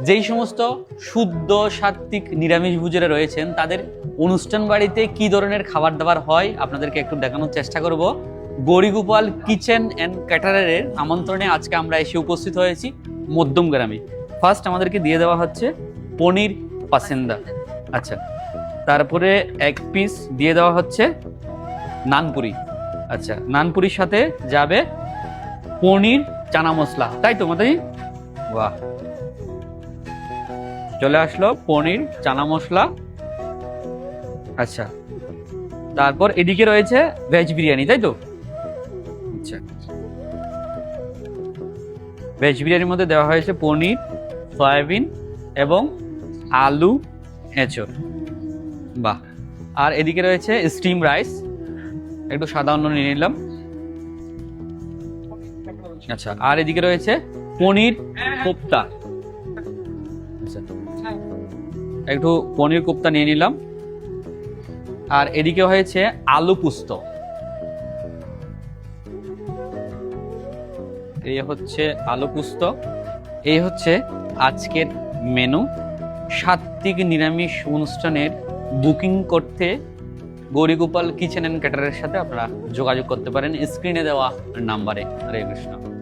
যেই সমস্ত শুদ্ধ সাত্ত্বিক নিরামিষ ভোজীরা রয়েছেন তাদের অনুষ্ঠান বাড়িতে কি ধরনের খাবার দাবার হয় আপনাদেরকে একটু দেখানোর চেষ্টা করব। গৌরীগোপাল কিচেন অ্যান্ড ক্যাটারারের আমন্ত্রণে আজকে আমরা এসে উপস্থিত হয়েছি মধ্যম গ্রামে। ফার্স্ট আমাদেরকে দিয়ে দেওয়া হচ্ছে পনির পাসিন্দা, আচ্ছা, তারপরে এক পিস দিয়ে দেওয়া হচ্ছে নানপুরি, আচ্ছা, নানপুরির সাথে যাবে পনির চানা মশলা, তাই তো মাতাজি? বাহ, চলে আসলো পনির চানা মশলা। আচ্ছা, তারপর এদিকে রয়েছে ভেজ বিরিয়ানি, তাই তো? আচ্ছা, ভেজ বিরিয়ানির মধ্যে দেওয়া হয়েছে পনির, সয়াবিন এবং আলু এঁচড়, বাহ। আর এদিকে রয়েছে স্টিম রাইস, একটু সাদা অন্ন নিয়ে নিলাম। আচ্ছা, আর এদিকে রয়েছে পনির কোপ্তা, আচ্ছা, একটু পনির কোপ্তা নিয়ে নিলাম। আর এদিকে হয়েছে আলু পুস্ত, এই হচ্ছে আলু পুস্ত। এই হচ্ছে আজকের মেনু। সাত্ত্বিক নিরামিষ অনুষ্ঠানের বুকিং করতে গৌরীগোপাল কিচেন অ্যান্ড ক্যাটারের সাথে আপনারা যোগাযোগ করতে পারেন স্ক্রিনে দেওয়া নাম্বারে। হরে কৃষ্ণ।